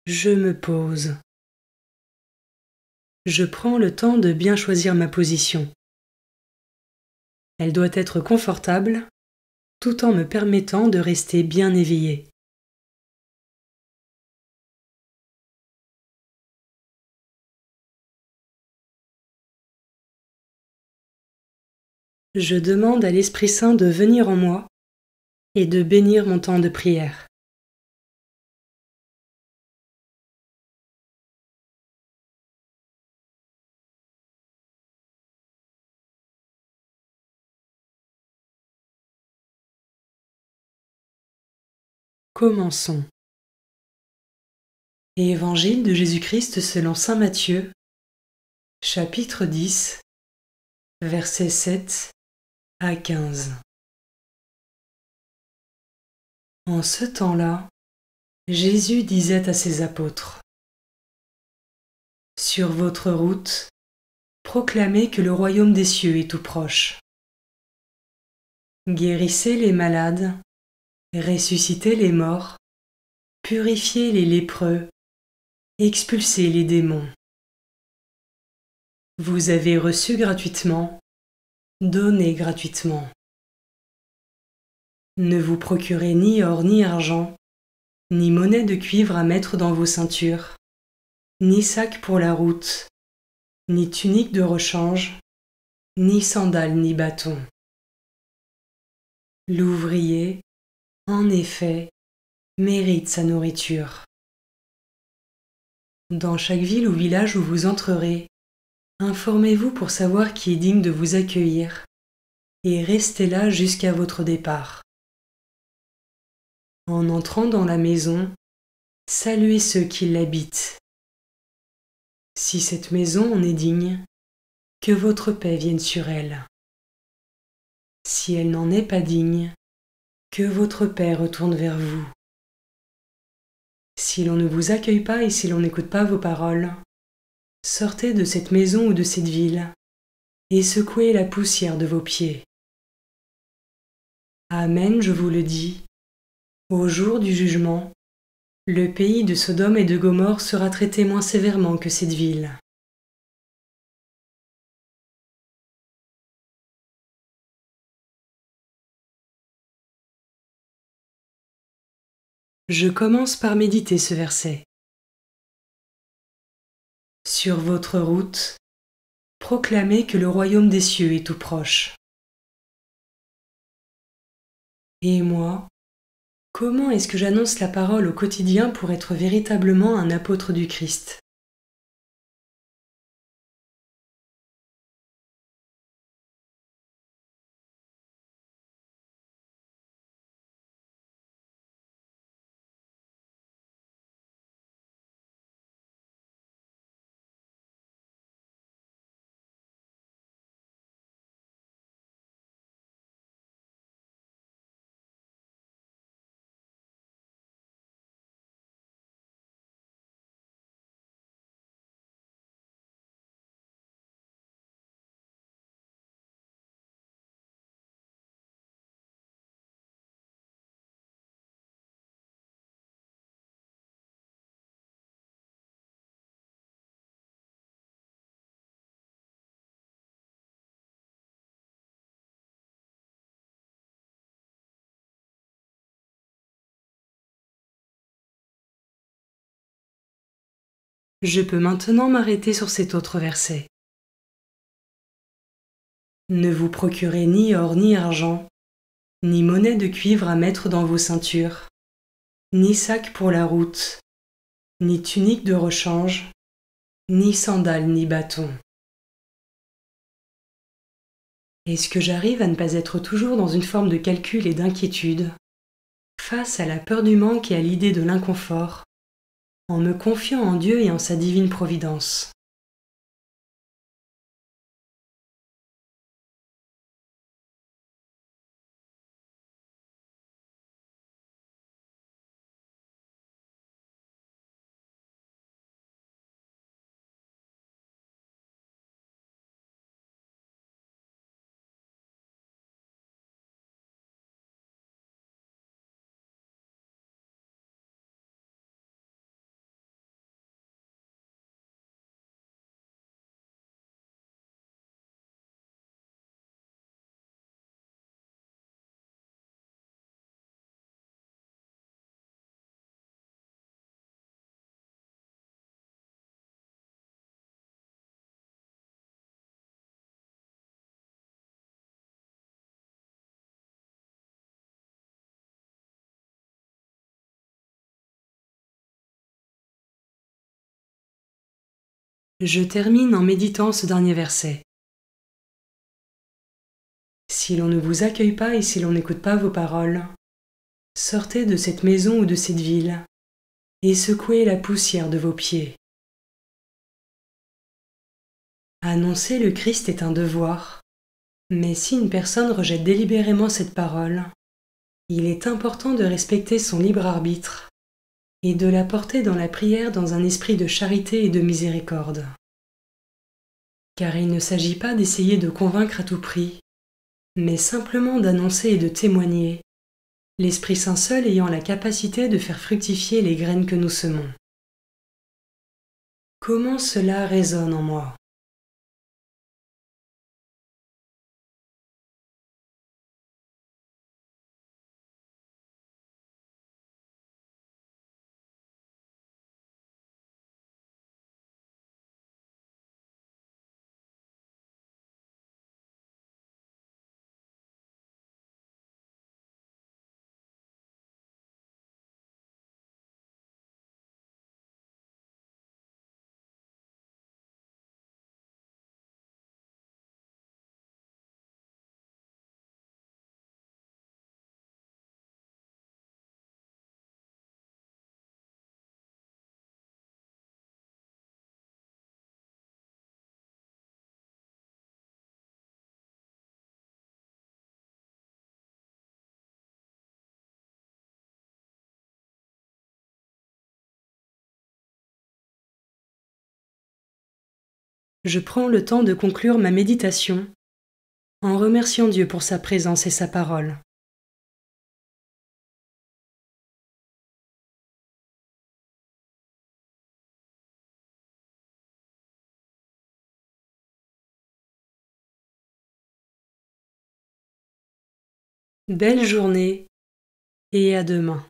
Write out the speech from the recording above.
Je me pose. Je prends le temps de bien choisir ma position. Elle doit être confortable, tout en me permettant de rester bien éveillé. Je demande à l'Esprit Saint de venir en moi et de bénir mon temps de prière. Commençons. Évangile de Jésus-Christ selon saint Matthieu, chapitre 10, versets 7 à 15. En ce temps-là, Jésus disait à ses apôtres : « Sur votre route, proclamez que le royaume des cieux est tout proche. Guérissez les malades, ressuscitez les morts, purifiez les lépreux, expulsez les démons. Vous avez reçu gratuitement, donnez gratuitement. Ne vous procurez ni or ni argent, ni monnaie de cuivre à mettre dans vos ceintures, ni sac pour la route, ni tunique de rechange, ni sandales ni bâton. L'ouvrier, en effet, mérite sa nourriture. Dans chaque ville ou village où vous entrerez, informez-vous pour savoir qui est digne de vous accueillir, et restez là jusqu'à votre départ. En entrant dans la maison, saluez ceux qui l'habitent. Si cette maison en est digne, que votre paix vienne sur elle. Si elle n'en est pas digne, que votre paix retourne vers vous. Si l'on ne vous accueille pas et si l'on n'écoute pas vos paroles, sortez de cette maison ou de cette ville et secouez la poussière de vos pieds. Amen, je vous le dis, au jour du jugement, le pays de Sodome et de Gomorrhe sera traité moins sévèrement que cette ville. Je commence par méditer ce verset. Sur votre route, proclamez que le royaume des cieux est tout proche. Et moi, comment est-ce que j'annonce la parole au quotidien pour être véritablement un apôtre du Christ ? Je peux maintenant m'arrêter sur cet autre verset. Ne vous procurez ni or ni argent, ni monnaie de cuivre à mettre dans vos ceintures, ni sac pour la route, ni tunique de rechange, ni sandales ni bâton. Est-ce que j'arrive à ne pas être toujours dans une forme de calcul et d'inquiétude, face à la peur du manque et à l'idée de l'inconfort, en me confiant en Dieu et en sa divine providence ? Je termine en méditant ce dernier verset. Si l'on ne vous accueille pas et si l'on n'écoute pas vos paroles, sortez de cette maison ou de cette ville et secouez la poussière de vos pieds. Annoncer le Christ est un devoir, mais si une personne rejette délibérément cette parole, il est important de respecter son libre arbitre et de la porter dans la prière dans un esprit de charité et de miséricorde. Car il ne s'agit pas d'essayer de convaincre à tout prix, mais simplement d'annoncer et de témoigner, l'Esprit Saint seul ayant la capacité de faire fructifier les graines que nous semons. Comment cela résonne en moi? Je prends le temps de conclure ma méditation en remerciant Dieu pour sa présence et sa parole. Belle journée et à demain.